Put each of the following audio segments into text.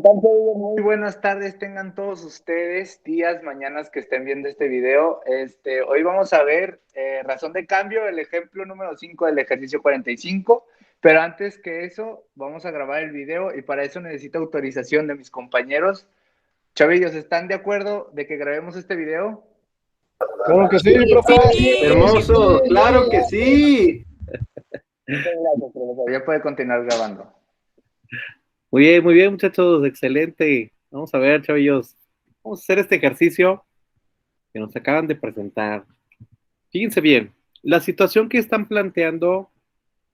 tal, Chavillos? Muy buenas tardes tengan todos ustedes, días, mañanas que estén viendo este video. Hoy vamos a ver razón de cambio, el ejemplo número 5 del ejercicio 45, pero antes que eso, vamos a grabar el video y para eso necesito autorización de mis compañeros. Chavillos, ¿están de acuerdo de que grabemos este video? Claro que sí, profe. Hermoso, claro que sí. Muchas gracias, profesor. Ya puede continuar grabando. Muy bien, muchachos, excelente. Vamos a ver, chavillos. Vamos a hacer este ejercicio que nos acaban de presentar. Fíjense bien, la situación que están planteando,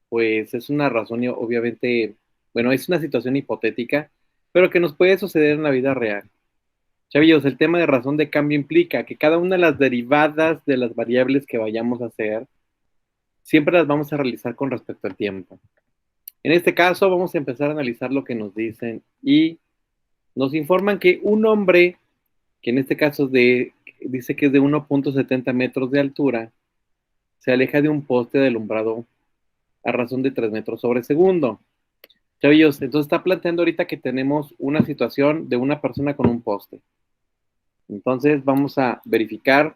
pues es una razón, obviamente, bueno, es una situación hipotética, pero que nos puede suceder en la vida real. Chavillos, el tema de razón de cambio implica que cada una de las derivadas de las variables que vayamos a hacer, siempre las vamos a realizar con respecto al tiempo. En este caso, vamos a empezar a analizar lo que nos dicen y nos informan que un hombre, que en este caso dice que es de 1.70 metros de altura, se aleja de un poste de alumbrado a razón de 3 metros sobre segundo. Chavillos, entonces está planteando ahorita que tenemos una situación de una persona con un poste. Entonces vamos a verificar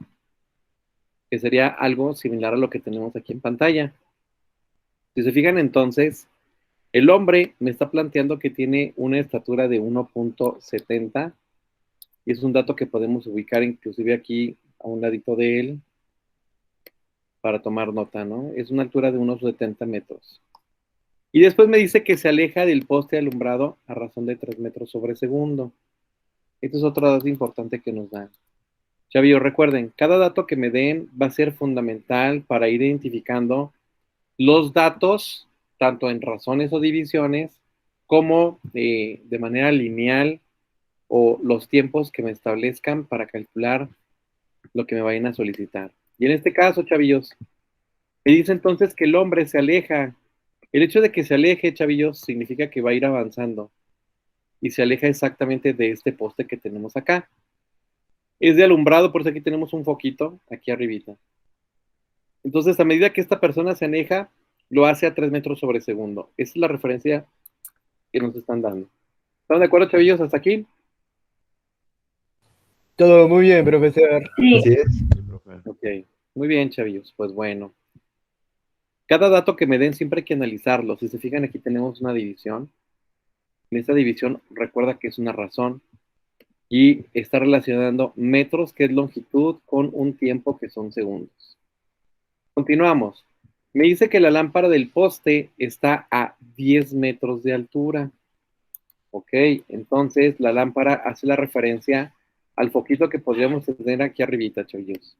que sería algo similar a lo que tenemos aquí en pantalla. Si se fijan entonces, el hombre me está planteando que tiene una estatura de 1.70 y es un dato que podemos ubicar inclusive aquí a un ladito de él para tomar nota, ¿no? Es una altura de unos 70 metros. Y después me dice que se aleja del poste alumbrado a razón de 3 metros sobre segundo. Esto es otro dato importante que nos dan. Chavillos, recuerden, cada dato que me den va a ser fundamental para ir identificando los datos, tanto en razones o divisiones, como de manera lineal o los tiempos que me establezcan para calcular lo que me vayan a solicitar. Y en este caso, chavillos, me dice entonces que el hombre se aleja. El hecho de que se aleje, chavillos, significa que va a ir avanzando y se aleja exactamente de este poste que tenemos acá. Es de alumbrado, por eso aquí tenemos un foquito aquí arribita. Entonces, a medida que esta persona se aleja, lo hace a 3 metros sobre segundo. Esa es la referencia que nos están dando. ¿Están de acuerdo, chavillos, hasta aquí? Todo muy bien, profesor. Así es. Ok, muy bien, chavillos. Pues bueno. Cada dato que me den siempre hay que analizarlo. Si se fijan, aquí tenemos una división. En esta división, recuerda que es una razón. Y está relacionando metros, que es longitud, con un tiempo, que son segundos. Continuamos. Me dice que la lámpara del poste está a 10 metros de altura. Ok, entonces la lámpara hace la referencia al foquito que podríamos tener aquí arribita, chavillos.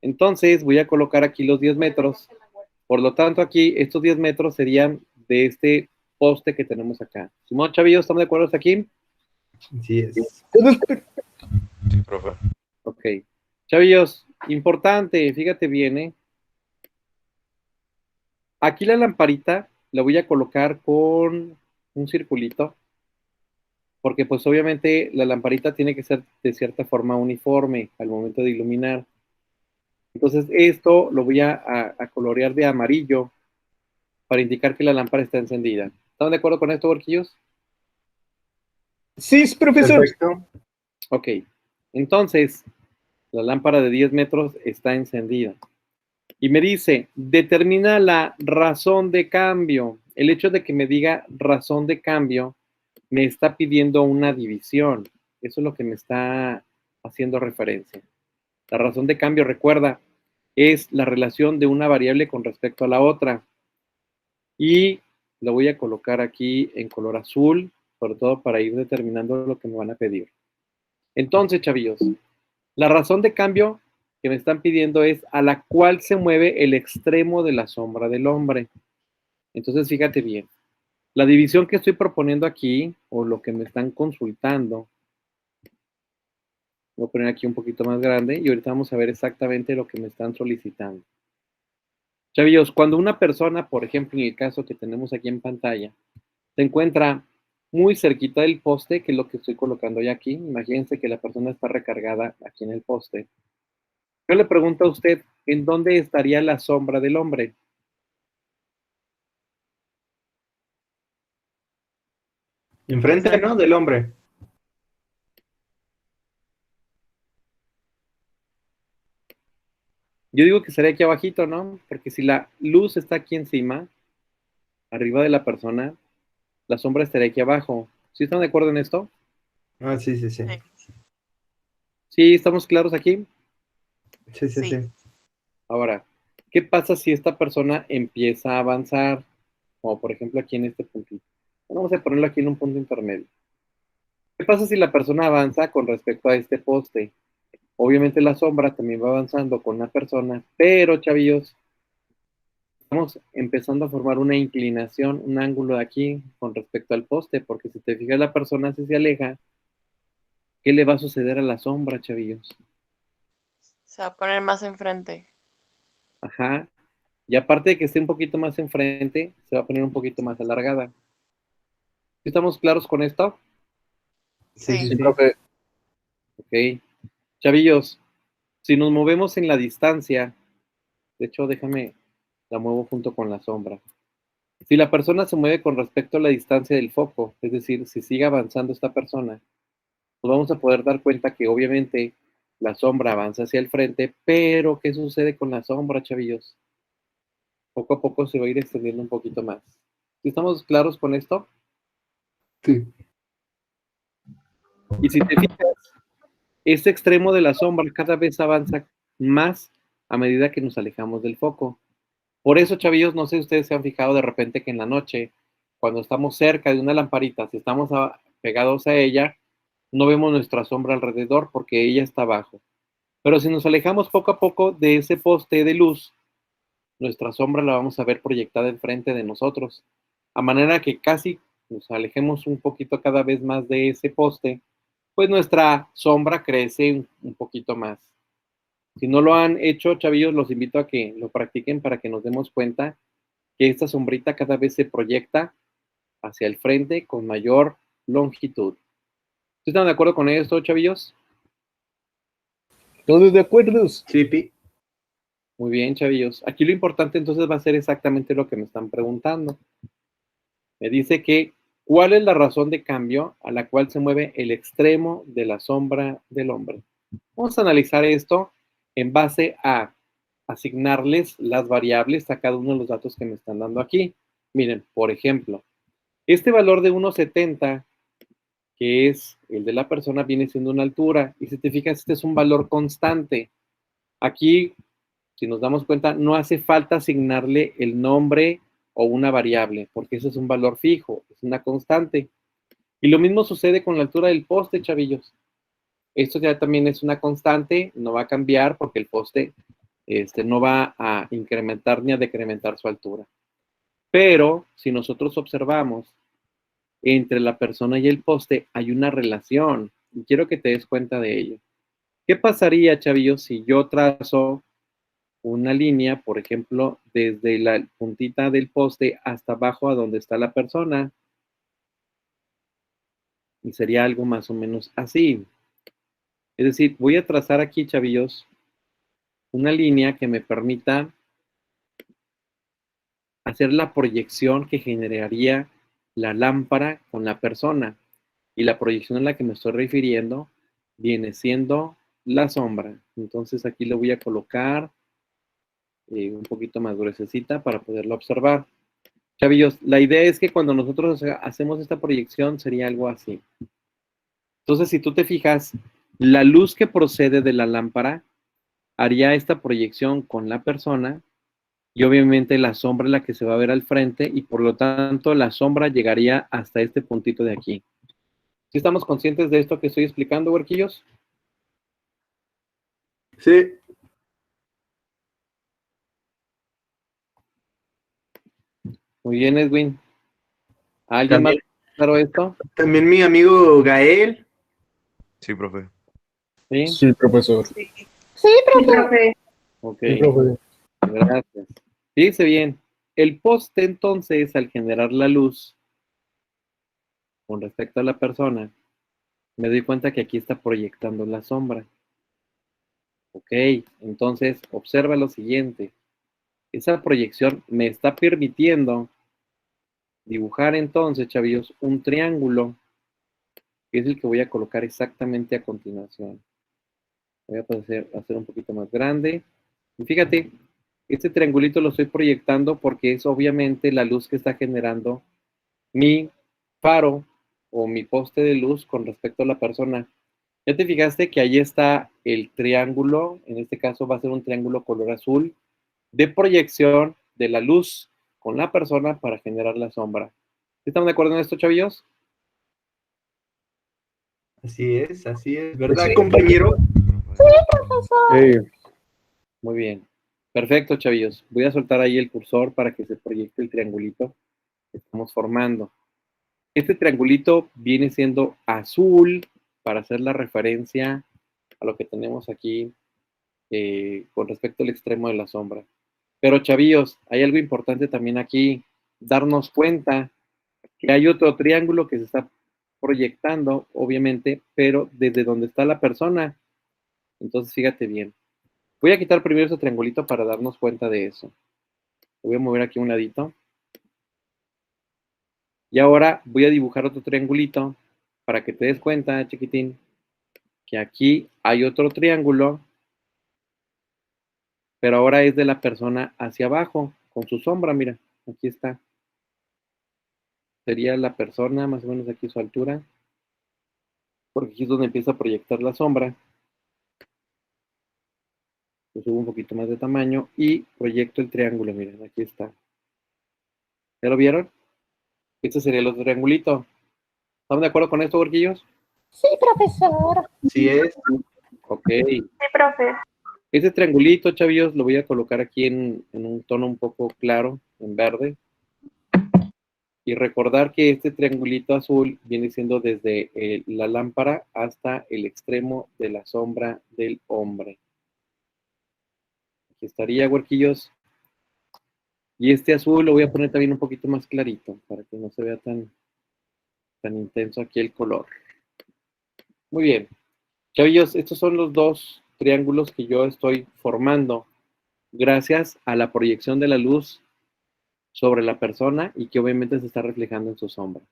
Entonces voy a colocar aquí los 10 metros. Por lo tanto, aquí estos 10 metros serían de este poste que tenemos acá. Simón, chavillos, ¿estamos de acuerdo hasta aquí? Sí es. Sí, profe. Ok. Chavillos, importante, fíjate bien, ¿eh? Aquí la lamparita la voy a colocar con un circulito, porque pues obviamente la lamparita tiene que ser de cierta forma uniforme al momento de iluminar. Entonces esto lo voy a colorear de amarillo para indicar que la lámpara está encendida. ¿Están de acuerdo con esto, Borquillos? Sí, profesor. Perfecto. Ok. Entonces, la lámpara de 10 metros está encendida. Y me dice, determina la razón de cambio. El hecho de que me diga razón de cambio me está pidiendo una división. Eso es lo que me está haciendo referencia. La razón de cambio, recuerda, es la relación de una variable con respecto a la otra. Y lo voy a colocar aquí en color azul, sobre todo para ir determinando lo que me van a pedir. Entonces, chavillos, la razón de cambio que me están pidiendo es a la cual se mueve el extremo de la sombra del hombre. Entonces, fíjate bien. La división que estoy proponiendo aquí, o lo que me están consultando, voy a poner aquí un poquito más grande y ahorita vamos a ver exactamente lo que me están solicitando. Chavillos, cuando una persona, por ejemplo, en el caso que tenemos aquí en pantalla, se encuentra muy cerquita del poste, que es lo que estoy colocando ya aquí, imagínense que la persona está recargada aquí en el poste. Yo le pregunto a usted, ¿en dónde estaría la sombra del hombre? Enfrente, ¿no? Del hombre. Yo digo que sería aquí abajito, ¿no? Porque si la luz está aquí encima, arriba de la persona, la sombra estaría aquí abajo. ¿Sí están de acuerdo en esto? Ah, sí, sí, sí. ¿Sí estamos claros aquí? Sí, sí, sí. Ahora, ¿qué pasa si esta persona empieza a avanzar? Como por ejemplo aquí en este puntito. Vamos a ponerlo aquí en un punto intermedio. ¿Qué pasa si la persona avanza con respecto a este poste? Obviamente la sombra también va avanzando con la persona, pero chavillos, estamos empezando a formar una inclinación, un ángulo de aquí con respecto al poste, porque si te fijas la persona si se aleja, ¿qué le va a suceder a la sombra, chavillos? Se va a poner más enfrente. Ajá. Y aparte de que esté un poquito más enfrente, se va a poner un poquito más alargada. ¿Estamos claros con esto? Sí, sí, Sí, sí. profe. Ok. Chavillos, si nos movemos en la distancia, de hecho, déjame, la muevo junto con la sombra. Si la persona se mueve con respecto a la distancia del foco, es decir, si sigue avanzando esta persona, nos vamos a poder dar cuenta que obviamente la sombra avanza hacia el frente, pero ¿qué sucede con la sombra, chavillos? Poco a poco se va a ir extendiendo un poquito más. ¿Sí estamos claros con esto? Sí. Y si te fijas, este extremo de la sombra cada vez avanza más a medida que nos alejamos del foco. Por eso, chavillos, no sé si ustedes se han fijado de repente que en la noche, cuando estamos cerca de una lamparita, si estamos pegados a ella, no vemos nuestra sombra alrededor porque ella está abajo. Pero si nos alejamos poco a poco de ese poste de luz, nuestra sombra la vamos a ver proyectada enfrente de nosotros. A manera que casi nos alejemos un poquito cada vez más de ese poste, pues nuestra sombra crece un poquito más. Si no lo han hecho, chavillos, los invito a que lo practiquen para que nos demos cuenta que esta sombrita cada vez se proyecta hacia el frente con mayor longitud. ¿Están de acuerdo con esto, chavillos? ¿Todos de acuerdo? Sí, Pi. Muy bien, chavillos. Aquí lo importante entonces va a ser exactamente lo que me están preguntando. Me dice que, ¿cuál es la razón de cambio a la cual se mueve el extremo de la sombra del hombre? Vamos a analizar esto en base a asignarles las variables a cada uno de los datos que me están dando aquí. Miren, por ejemplo, este valor de 1,70, que es el de la persona, viene siendo una altura. Y si te fijas, este es un valor constante. Aquí, si nos damos cuenta, no hace falta asignarle el nombre o una variable, porque eso es un valor fijo, es una constante. Y lo mismo sucede con la altura del poste, chavillos. Esto ya también es una constante, no va a cambiar porque el poste no va a incrementar ni a decrementar su altura. Pero si nosotros observamos entre la persona y el poste hay una relación y quiero que te des cuenta de ello. ¿Qué pasaría, chavillos, si yo trazo una línea, por ejemplo, desde la puntita del poste hasta abajo a donde está la persona? Y sería algo más o menos así. Es decir, voy a trazar aquí, chavillos, una línea que me permita hacer la proyección que generaría la lámpara con la persona. Y la proyección a la que me estoy refiriendo viene siendo la sombra. Entonces aquí le voy a colocar un poquito más gruesecita para poderlo observar. Chavillos, la idea es que cuando nosotros hacemos esta proyección sería algo así. Entonces, si tú te fijas, la luz que procede de la lámpara haría esta proyección con la persona y obviamente la sombra es la que se va a ver al frente y por lo tanto la sombra llegaría hasta este puntito de aquí. ¿Sí estamos conscientes de esto que estoy explicando, huerquillos? Sí. Muy bien, Edwin. ¿Alguien más claro esto? También mi amigo Gael. Sí, profe. ¿Sí? Sí, profesor. Sí, profe. Ok, Sí, profe. gracias. Fíjense bien, el poste entonces al generar la luz con respecto a la persona, me doy cuenta que aquí está proyectando la sombra. Ok, entonces observa lo siguiente. Esa proyección me está permitiendo dibujar entonces, chavillos, un triángulo que es el que voy a colocar exactamente a continuación. Voy a hacer un poquito más grande. Y fíjate, este triangulito lo estoy proyectando porque es obviamente la luz que está generando mi faro o mi poste de luz con respecto a la persona. Ya te fijaste que ahí está el triángulo, en este caso va a ser un triángulo color azul, de proyección de la luz con la persona para generar la sombra. ¿Estamos de acuerdo en esto, chavillos? Así es, ¿verdad, compañero? Sí. Muy bien. Perfecto, chavillos. Voy a soltar ahí el cursor para que se proyecte el triangulito que estamos formando. Este triangulito viene siendo azul para hacer la referencia a lo que tenemos aquí con respecto al extremo de la sombra. Pero, chavillos, hay algo importante también aquí, darnos cuenta que hay otro triángulo que se está proyectando, obviamente, pero desde donde está la persona. Entonces, fíjate bien. Voy a quitar primero ese triangulito para darnos cuenta de eso. Lo voy a mover aquí a un ladito. Y ahora voy a dibujar otro triangulito para que te des cuenta, chiquitín, que aquí hay otro triángulo, pero ahora es de la persona hacia abajo, con su sombra, mira, aquí está. Sería la persona, más o menos aquí a su altura, porque aquí es donde empieza a proyectar la sombra. Yo subo un poquito más de tamaño y proyecto el triángulo, miren, aquí está. ¿Ya lo vieron? Este sería el otro triangulito. ¿Están de acuerdo con esto, huerquillos? Sí, profesor. Así es. Ok. Sí, profe. Este triangulito, chavillos, lo voy a colocar aquí en un tono un poco claro, en verde. Y recordar que este triangulito azul viene siendo desde la lámpara hasta el extremo de la sombra del hombre. Aquí estaría, huerquillos. Y este azul lo voy a poner también un poquito más clarito, para que no se vea tan intenso aquí el color. Muy bien. Chavillos, estos son los dos triángulos que yo estoy formando gracias a la proyección de la luz sobre la persona y que obviamente se está reflejando en su sombra.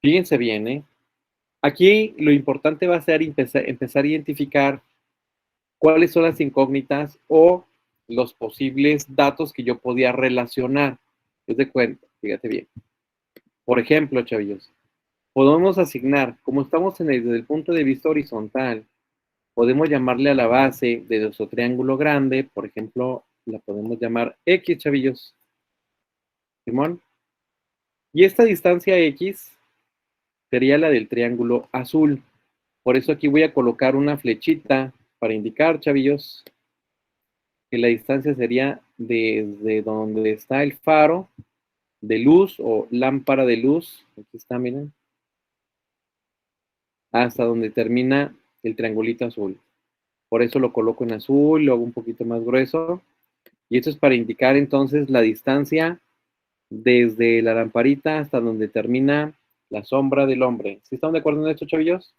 Fíjense bien, ¿eh? Aquí lo importante va a ser empezar a identificar cuáles son las incógnitas o los posibles datos que yo podía relacionar. Es de cuenta, fíjate bien. Por ejemplo, chavillos, podemos asignar, como estamos desde el punto de vista horizontal, podemos llamarle a la base de nuestro triángulo grande, por ejemplo, la podemos llamar X, chavillos. Simón. Y esta distancia X sería la del triángulo azul. Por eso aquí voy a colocar una flechita para indicar, chavillos, que la distancia sería desde donde está el faro de luz o lámpara de luz, aquí está, miren, hasta donde termina el triangulito azul. Por eso lo coloco en azul, lo hago un poquito más grueso. Y esto es para indicar entonces la distancia desde la lamparita hasta donde termina la sombra del hombre. ¿Sí están de acuerdo en esto, chavillos?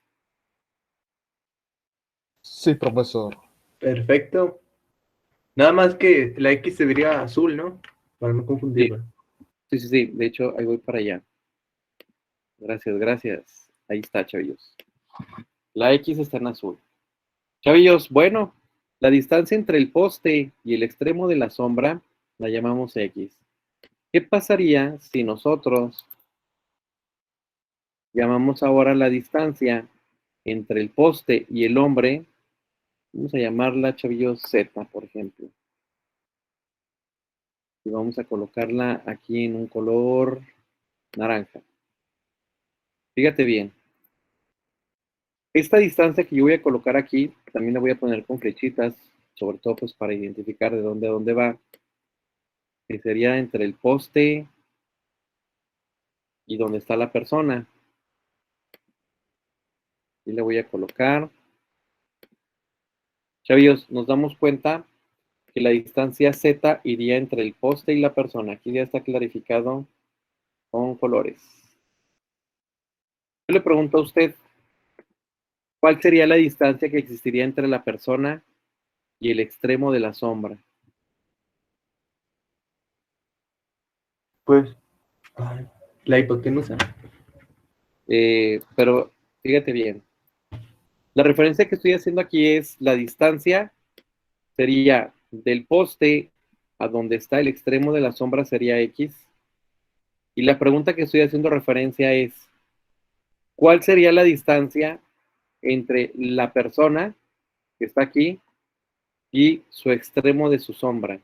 Sí, profesor. Perfecto. Nada más que la X se vería azul, ¿no? Para no confundirla. Sí. De hecho, ahí voy para allá. Gracias. Ahí está, chavillos. La X está en azul. Chavillos, bueno, la distancia entre el poste y el extremo de la sombra la llamamos X. ¿Qué pasaría si nosotros llamamos ahora la distancia entre el poste y el hombre? Vamos a llamarla, chavillos, Z, por ejemplo. Y vamos a colocarla aquí en un color naranja. Fíjate bien. Esta distancia que yo voy a colocar aquí, también la voy a poner con flechitas, sobre todo pues para identificar de dónde a dónde va. Que sería entre el poste y donde está la persona. Y le voy a colocar. Chavillos, nos damos cuenta que la distancia Z iría entre el poste y la persona. Aquí ya está clarificado con colores. Yo le pregunto a usted, ¿cuál sería la distancia que existiría entre la persona y el extremo de la sombra? Pues, la hipotenusa. Pero Fíjate bien. La referencia que estoy haciendo aquí es la distancia, sería del poste a donde está el extremo de la sombra sería X. Y la pregunta que estoy haciendo referencia es, ¿cuál sería la distancia entre la persona que está aquí y su extremo de su sombra?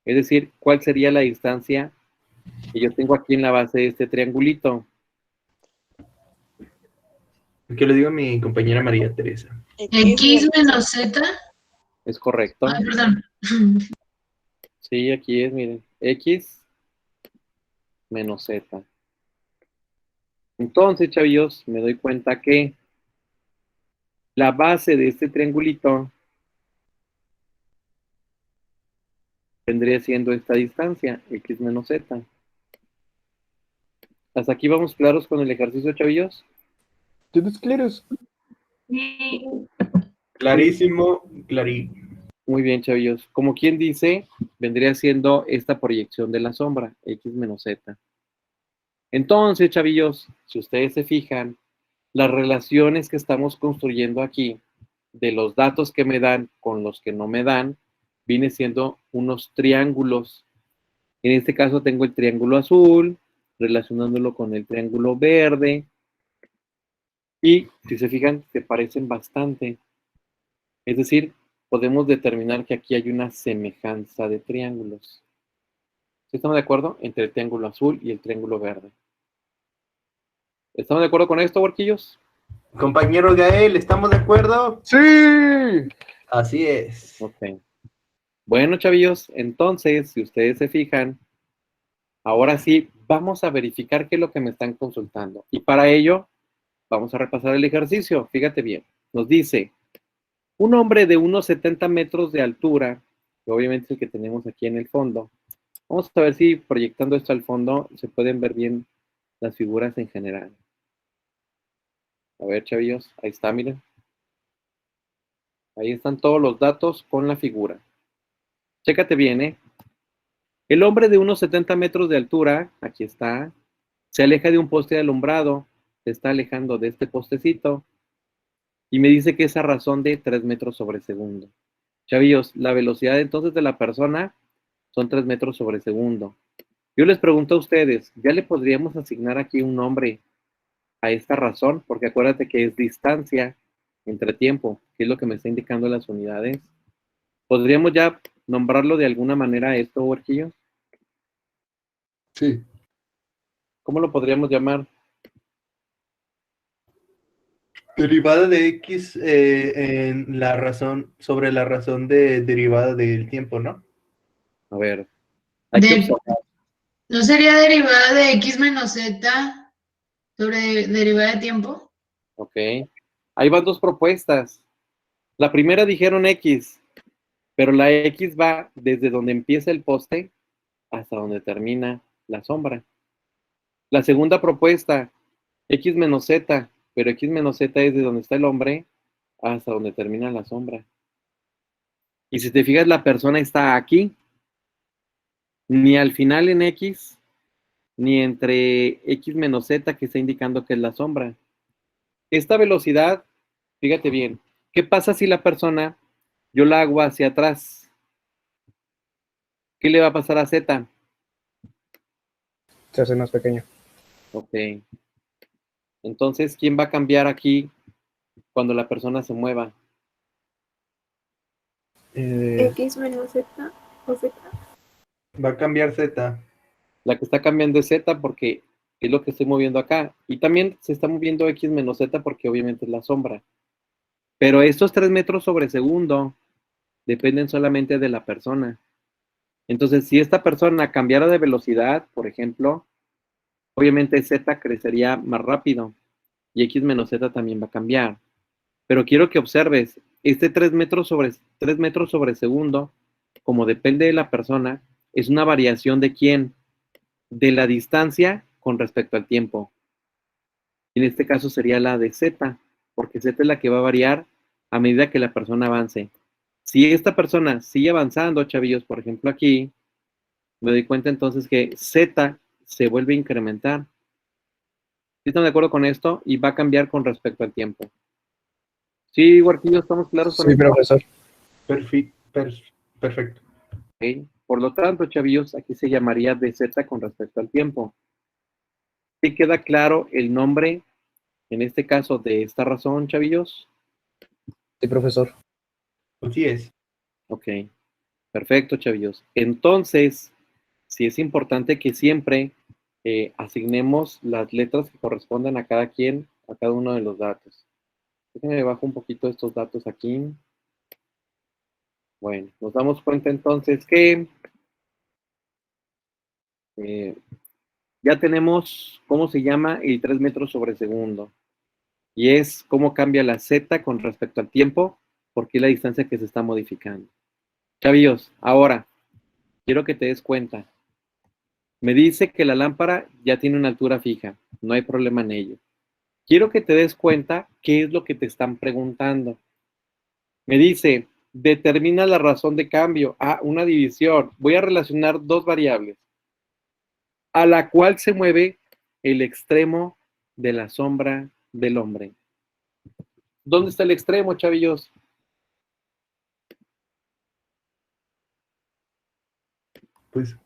Es decir, ¿cuál sería la distancia que yo tengo aquí en la base de este triangulito? Que lo diga mi compañera María Teresa. X menos Z. ¿Es correcto? Ay, perdón. Sí, aquí es, miren, X menos Z. Entonces, chavillos, me doy cuenta que la base de este triangulito vendría siendo esta distancia, X menos Z. ¿Hasta aquí vamos claros con el ejercicio, chavillos? ¿Tienes claros? Sí. Clarísimo, Muy bien, chavillos. Como quien dice, vendría siendo esta proyección de la sombra, X menos Z. Entonces, chavillos, si ustedes se fijan, las relaciones que estamos construyendo aquí, de los datos que me dan con los que no me dan, viene siendo unos triángulos. En este caso tengo el triángulo azul, relacionándolo con el triángulo verde, y si se fijan, se parecen bastante. Es decir, podemos determinar que aquí hay una semejanza de triángulos. ¿Sí estamos de acuerdo? Entre el triángulo azul y el triángulo verde. ¿Estamos de acuerdo con esto, huerquillos? Compañero Gael, ¿estamos de acuerdo? ¡Sí! Así es. Ok. Bueno, chavillos, entonces, si ustedes se fijan, ahora sí, vamos a verificar qué es lo que me están consultando. Y para ello, vamos a repasar el ejercicio. Fíjate bien. Nos dice, un hombre de unos 70 metros de altura, que obviamente es el que tenemos aquí en el fondo. Vamos a ver si proyectando esto al fondo se pueden ver bien las figuras en general. A ver, chavillos, ahí está, miren. Ahí están todos los datos con la figura. Chécate bien, ¿eh? El hombre de unos 70 metros de altura, aquí está, se aleja de un poste de alumbrado, se está alejando de este postecito, y me dice que es a razón de 3 metros sobre segundo. Chavillos, la velocidad entonces de la persona son 3 metros sobre segundo. Yo les pregunto a ustedes, ¿ya le podríamos asignar aquí un nombre a esta razón? Porque acuérdate que es distancia entre tiempo, que es lo que me está indicando las unidades. ¿Podríamos ya nombrarlo de alguna manera esto, huerquillos? Sí. ¿Cómo lo podríamos llamar? Derivada de X en la razón, sobre la razón de derivada del tiempo, ¿no? A ver, hay que observar. ¿No sería derivada de X menos Z sobre derivada de tiempo? Ok. Ahí van dos propuestas. La primera dijeron X, pero la X va desde donde empieza el poste hasta donde termina la sombra. La segunda propuesta, X menos Z, pero X menos Z es de donde está el hombre hasta donde termina la sombra. Y si te fijas, la persona está aquí, ni al final en X, ni entre X menos Z, que está indicando que es la sombra. Esta velocidad, fíjate bien, ¿qué pasa si la persona, yo la hago hacia atrás? ¿Qué le va a pasar a Z? Se hace más pequeño. Ok. Entonces, ¿quién va a cambiar aquí cuando la persona se mueva? X menos Z o Z. Va a cambiar Z. La que está cambiando es Z porque es lo que estoy moviendo acá. Y también se está moviendo X menos Z porque obviamente es la sombra. Pero estos 3 metros sobre segundo dependen solamente de la persona. Entonces, si esta persona cambiara de velocidad, por ejemplo, obviamente Z crecería más rápido y X menos Z también va a cambiar. Pero quiero que observes, este 3 metros sobre segundo, como depende de la persona, es una variación de quién, de la distancia con respecto al tiempo. En este caso sería la de Z, porque Z es la que va a variar a medida que la persona avance. Si esta persona sigue avanzando, chavillos, por ejemplo aquí, me doy cuenta entonces que Z se vuelve a incrementar. ¿Sí están de acuerdo con esto? Y va a cambiar con respecto al tiempo. ¿Sí, Huarquillo, estamos claros con Sí, esto? profesor. Perfecto. Ok. Por lo tanto, chavillos, aquí se llamaría dz con respecto al tiempo. ¿Sí queda claro el nombre, en este caso, de esta razón, chavillos? Sí, profesor. Así es. Ok, perfecto, chavillos. Entonces, sí es importante que siempre asignemos las letras que correspondan a cada quien, a cada uno de los datos. Déjenme bajo un poquito estos datos aquí. Bueno, nos damos cuenta entonces que ya tenemos cómo se llama el 3 metros sobre segundo. Y es cómo cambia la z con respecto al tiempo, porque es la distancia que se está modificando. Chavillos, ahora, quiero que te des cuenta. Me dice que la lámpara ya tiene una altura fija, no hay problema en ello. Quiero que te des cuenta qué es lo que te están preguntando. Me dice, determina la razón de cambio. Ah, una división. Voy a relacionar dos variables, a la cual se mueve el extremo de la sombra del hombre. ¿Dónde está el extremo, chavillos?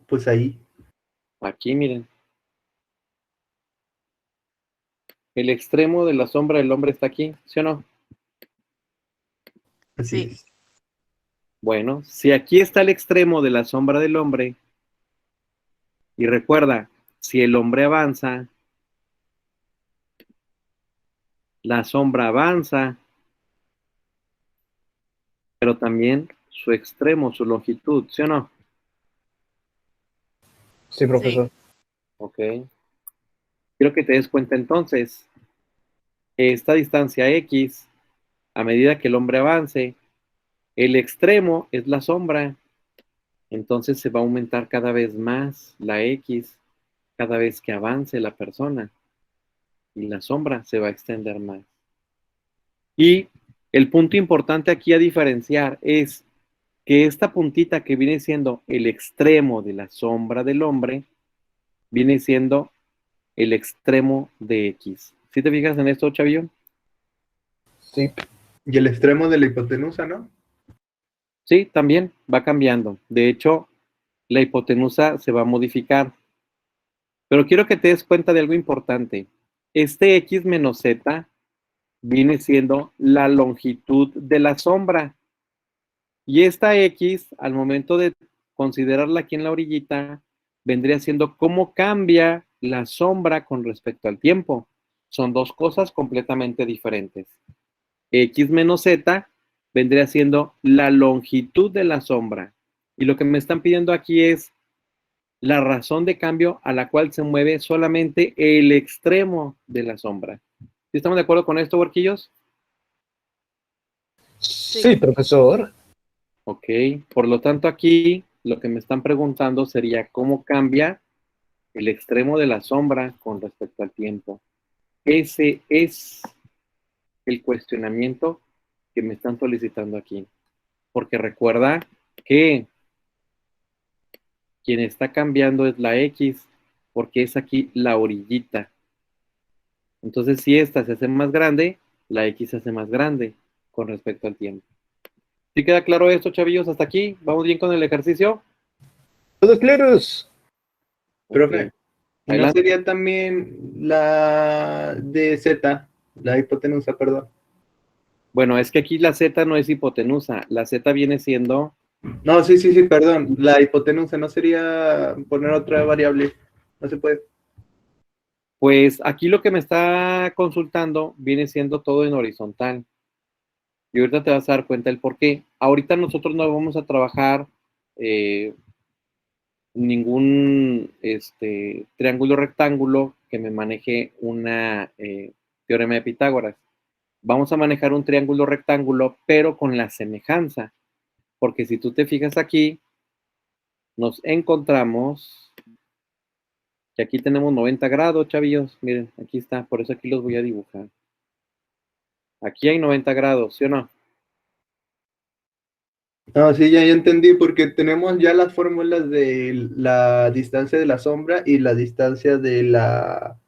Pues ahí. Aquí, miren. El extremo de la sombra del hombre está aquí, ¿sí o no? Así Sí. es. Bueno, si aquí está el extremo de la sombra del hombre, y recuerda, si el hombre avanza, la sombra avanza, pero también su extremo, su longitud, ¿sí o no? Sí, profesor. Ok. Quiero que te des cuenta entonces que esta distancia X, a medida que el hombre avance, el extremo es la sombra, entonces se va a aumentar cada vez más la X cada vez que avance la persona y la sombra se va a extender más. Y el punto importante aquí a diferenciar es que esta puntita que viene siendo el extremo de la sombra del hombre, viene siendo el extremo de X. ¿Sí te fijas en esto, chavillo? Sí. Y el extremo de la hipotenusa, ¿no? Sí, también va cambiando. De hecho, la hipotenusa se va a modificar. Pero quiero que te des cuenta de algo importante. Este X menos Z viene siendo la longitud de la sombra. Y esta X, al momento de considerarla aquí en la orillita, vendría siendo cómo cambia la sombra con respecto al tiempo. Son dos cosas completamente diferentes. X menos Z vendría siendo la longitud de la sombra. Y lo que me están pidiendo aquí es la razón de cambio a la cual se mueve solamente el extremo de la sombra. ¿Sí estamos de acuerdo con esto, huerquillos? Sí, profesor. Ok, por lo tanto aquí lo que me están preguntando sería cómo cambia el extremo de la sombra con respecto al tiempo. Ese es el cuestionamiento que me están solicitando aquí. Porque recuerda que quien está cambiando es la X, porque es aquí la orillita. Entonces, si esta se hace más grande, la X se hace más grande con respecto al tiempo. ¿Sí queda claro esto, chavillos? Hasta aquí. ¿Vamos bien con el ejercicio? Todos claros. Profe, Ok. ¿y no Adelante. sería también la de Z, la hipotenusa, perdón? Bueno, es que aquí la Z no es hipotenusa. La Z viene siendo... No, sí, perdón. La hipotenusa no sería poner otra variable. No se puede. Pues aquí lo que me está consultando viene siendo todo en horizontal. Y ahorita te vas a dar cuenta el por qué. Ahorita nosotros no vamos a trabajar ningún triángulo rectángulo que me maneje una teorema de Pitágoras. Vamos a manejar un triángulo rectángulo, pero con la semejanza. Porque si tú te fijas aquí, nos encontramos que aquí tenemos 90 grados, chavillos. Miren, aquí está, por eso aquí los voy a dibujar. Aquí hay 90 grados, ¿sí o no? No, sí, ya entendí, porque tenemos ya las fórmulas de la distancia de la sombra y la distancia de la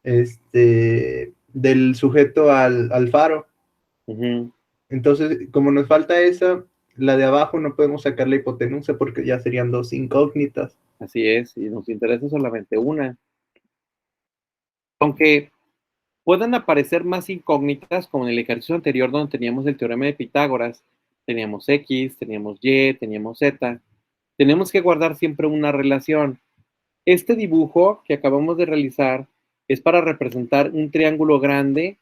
del sujeto al faro. Ujú. Entonces, como nos falta esa, la de abajo no podemos sacar la hipotenusa porque ya serían dos incógnitas. Así es, y nos interesa solamente una. Aunque puedan aparecer más incógnitas, como en el ejercicio anterior donde teníamos el teorema de Pitágoras, teníamos X, teníamos Y, teníamos Z, tenemos que guardar siempre una relación. Este dibujo que acabamos de realizar es para representar un triángulo grande,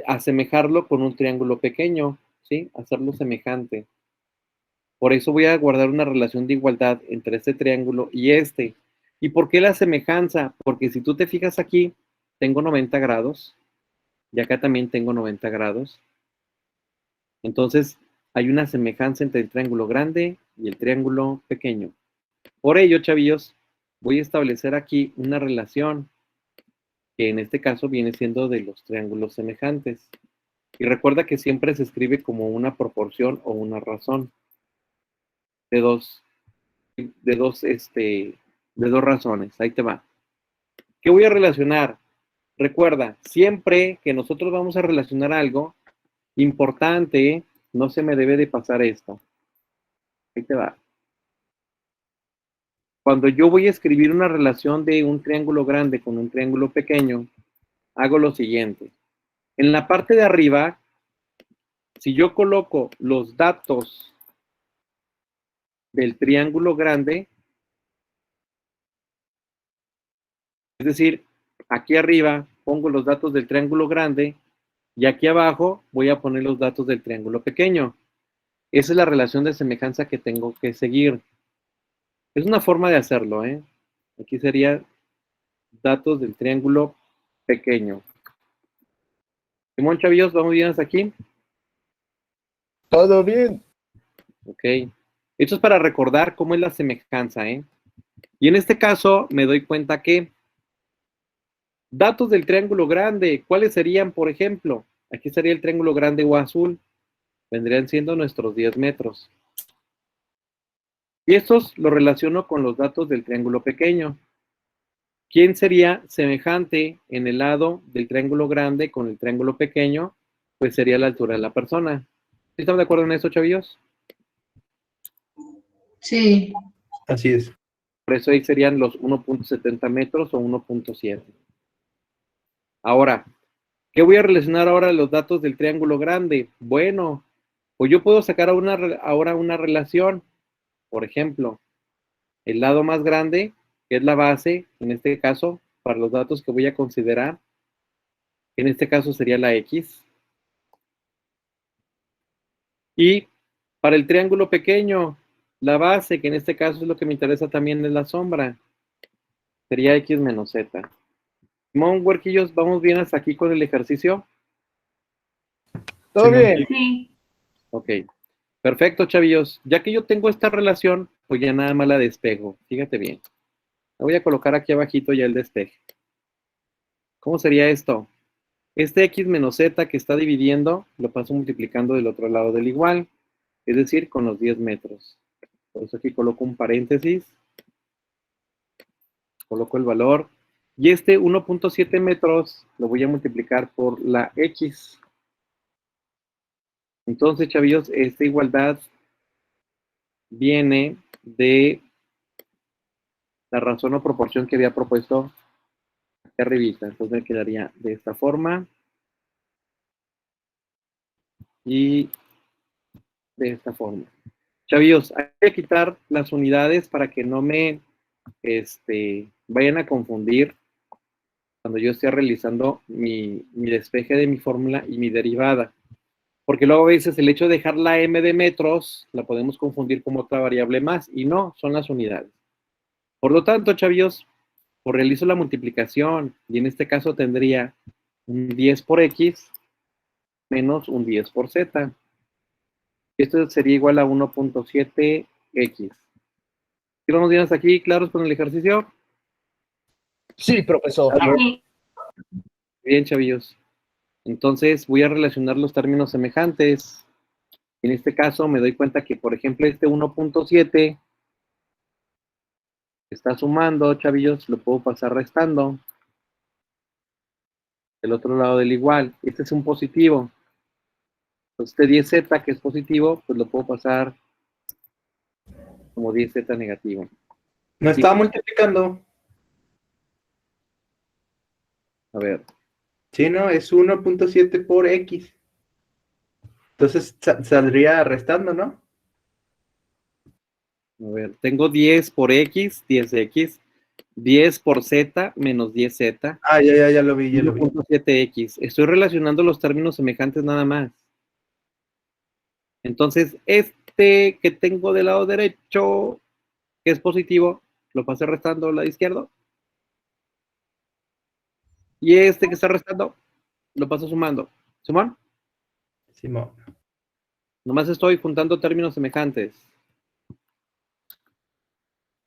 asemejarlo con un triángulo pequeño, ¿sí? Hacerlo semejante. Por eso voy a guardar una relación de igualdad entre este triángulo y este. ¿Y por qué la semejanza? Porque si tú te fijas aquí, tengo 90 grados, y acá también tengo 90 grados. Entonces, hay una semejanza entre el triángulo grande y el triángulo pequeño. Por ello, chavillos, voy a establecer aquí una relación que en este caso viene siendo de los triángulos semejantes. Y recuerda que siempre se escribe como una proporción o una razón de dos razones. Ahí te va. ¿Qué voy a relacionar? Recuerda, siempre que nosotros vamos a relacionar algo importante, no se me debe de pasar esto. Ahí te va. Cuando yo voy a escribir una relación de un triángulo grande con un triángulo pequeño, hago lo siguiente. En la parte de arriba, si yo coloco los datos del triángulo grande, es decir, aquí arriba pongo los datos del triángulo grande y aquí abajo voy a poner los datos del triángulo pequeño. Esa es la relación de semejanza que tengo que seguir. Es una forma de hacerlo, ¿eh? Aquí sería datos del triángulo pequeño. Simón, chavillos, ¿vamos bien hasta aquí? Todo bien. Ok. Esto es para recordar cómo es la semejanza, ¿eh? Y en este caso me doy cuenta que datos del triángulo grande, ¿cuáles serían, por ejemplo? Aquí sería el triángulo grande o azul. Vendrían siendo nuestros 10 metros. Y estos los relaciono con los datos del triángulo pequeño. ¿Quién sería semejante en el lado del triángulo grande con el triángulo pequeño? Pues sería la altura de la persona. ¿Están de acuerdo en eso, chavillos? Sí. Así es. Por eso ahí serían los 1.70 metros o 1.7. Ahora, ¿qué voy a relacionar ahora los datos del triángulo grande? Bueno, pues yo puedo sacar ahora una relación. Por ejemplo, el lado más grande, que es la base, en este caso, para los datos que voy a considerar, en este caso sería la X. Y para el triángulo pequeño, la base, que en este caso es lo que me interesa también, es la sombra, sería X menos Z. Simón, huerquillos, ¿vamos bien hasta aquí con el ejercicio? Todo Simón. bien. Sí. Ok. Perfecto, chavillos. Ya que yo tengo esta relación, pues ya nada más la despego. Fíjate bien. La voy a colocar aquí abajito ya el despeje. ¿Cómo sería esto? Este X menos Z que está dividiendo, lo paso multiplicando del otro lado del igual, es decir, con los 10 metros. Por eso aquí coloco un paréntesis, coloco el valor, y este 1.7 metros lo voy a multiplicar por la X. Entonces, chavillos, esta igualdad viene de la razón o proporción que había propuesto aquí arribita. Entonces me quedaría de esta forma y de esta forma. Chavillos, hay que quitar las unidades para que no me vayan a confundir cuando yo esté realizando mi despeje de mi fórmula y mi derivada. Porque luego a veces el hecho de dejar la m de metros la podemos confundir como otra variable más y no, son las unidades. Por lo tanto, chavillos, pues realizo la multiplicación y en este caso tendría un 10 por X menos un 10 por Z. Esto sería igual a 1.7X. ¿Sí vamos bien hasta aquí? ¿Claros con el ejercicio? Sí, profesor. Bien, chavillos. Entonces voy a relacionar los términos semejantes. En este caso me doy cuenta que, por ejemplo, este 1.7 está sumando, chavillos, lo puedo pasar restando. del otro lado del igual. Este es un positivo. Pues este 10z, que es positivo, pues lo puedo pasar como 10z negativo. No estaba multiplicando. A ver, Sí, no, es 1.7 por X. Entonces saldría restando, ¿no? a ver, tengo 10 por x, 10x, 10 por z menos 10z, Ah, ya lo vi, ya lo vi. 1.7x. Estoy relacionando los términos semejantes nada más. Entonces, este que tengo del lado derecho, que es positivo, lo pasé restando al lado izquierdo. Y este que está restando, lo paso sumando. ¿Sumar? Simón. Nomás estoy juntando términos semejantes.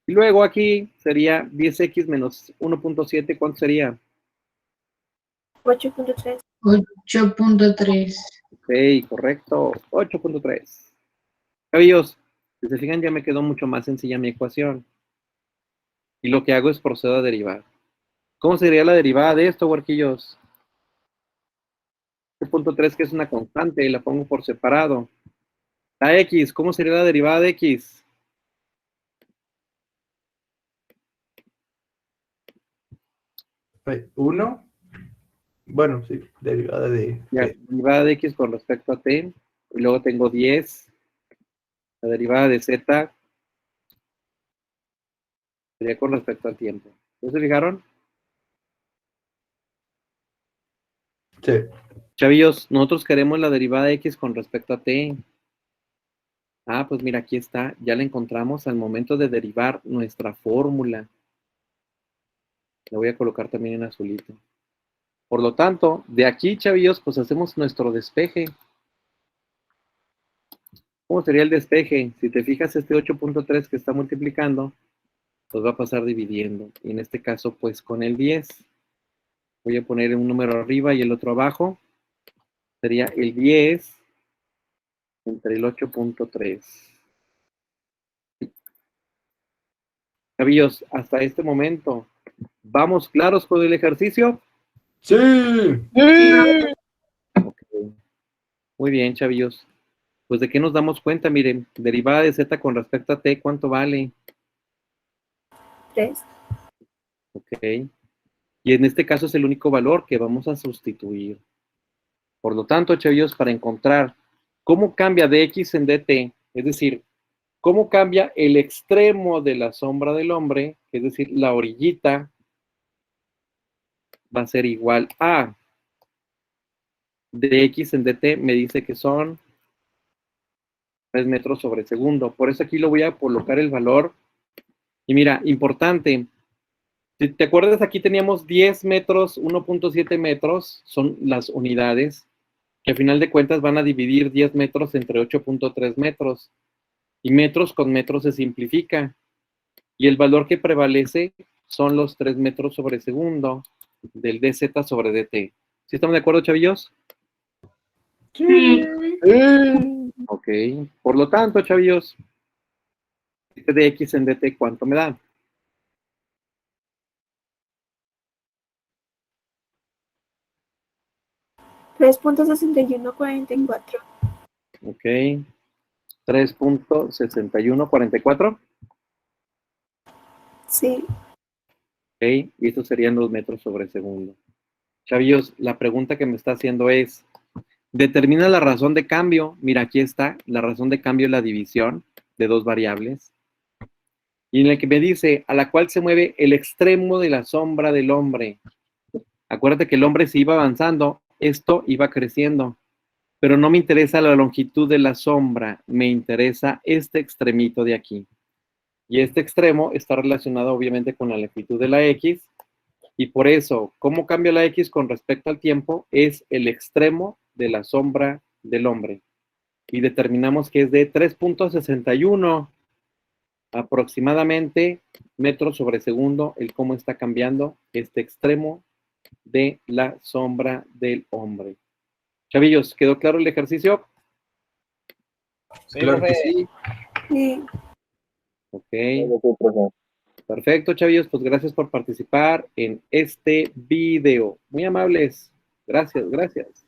Y luego aquí sería 10x menos 1.7, ¿cuánto sería? 8.3. 8.3. Ok, correcto, 8.3. Caballos, si se fijan ya me quedó mucho más sencilla mi ecuación. Y lo que hago es procedo a derivar. ¿Cómo sería la derivada de esto, huerquillos? 8.3, que es una constante, y la pongo por separado. La x, ¿cómo sería la derivada de x? ¿1? Bueno, sí, derivada de... Ya, derivada de x con respecto a t. Y luego tengo 10. La derivada de z sería con respecto al tiempo. ¿Ya se fijaron? Sí. Chavillos, nosotros queremos la derivada de x con respecto a t. Ah, pues mira, aquí está. Ya la encontramos al momento de derivar nuestra fórmula. La voy a colocar también en azulito. Por lo tanto, de aquí, chavillos, pues hacemos nuestro despeje. ¿Cómo sería el despeje? Si te fijas, este 8.3 que está multiplicando, pues va a pasar dividiendo. Y en este caso, pues con el 10. Voy a poner un número arriba y el otro abajo. Sería el 10 entre el 8.3. Chavillos, hasta este momento, ¿vamos claros con el ejercicio? ¡Sí! Okay. Muy bien, chavillos. Pues de qué nos damos cuenta, miren, derivada de z con respecto a t, ¿cuánto vale? 3. Ok. Y en este caso es el único valor que vamos a sustituir. Por lo tanto, chavillos, para encontrar cómo cambia de x en dt, es decir, cómo cambia el extremo de la sombra del hombre, es decir, la orillita, va a ser igual a de x en dt, me dice que son 3 metros sobre segundo. Por eso aquí lo voy a colocar el valor. Y mira, importante, si te acuerdas, aquí teníamos 10 metros, 1.7 metros, son las unidades, que a final de cuentas van a dividir 10 metros entre 8.3 metros. Y metros con metros se simplifica. Y el valor que prevalece son los 3 metros sobre segundo del dz sobre dt. ¿Sí estamos de acuerdo, chavillos? Sí. Ok. Por lo tanto, chavillos, este de x en dt, ¿cuánto me da? $3.6144. Ok. 3.6144. Sí. Ok. Y estos serían los metros sobre segundo. Chavillos, la pregunta que me está haciendo es, determina la razón de cambio. Mira, aquí está. La razón de cambio es la división de dos variables. Y en el que me dice, a la cual se mueve el extremo de la sombra del hombre. Acuérdate que el hombre se iba avanzando, esto iba creciendo. Pero no me interesa la longitud de la sombra, me interesa este extremito de aquí. Y este extremo está relacionado obviamente con la longitud de la X. Y por eso, ¿cómo cambia la X con respecto al tiempo? Es el extremo de la sombra del hombre. Y determinamos que es de 3.61 aproximadamente metros sobre segundo, el cómo está cambiando este extremo de la sombra del hombre. Chavillos, ¿quedó claro el ejercicio? Sí, Claro que profe. sí. Sí. Ok, perfecto, chavillos, pues gracias por participar en este video. Muy amables. Gracias, gracias.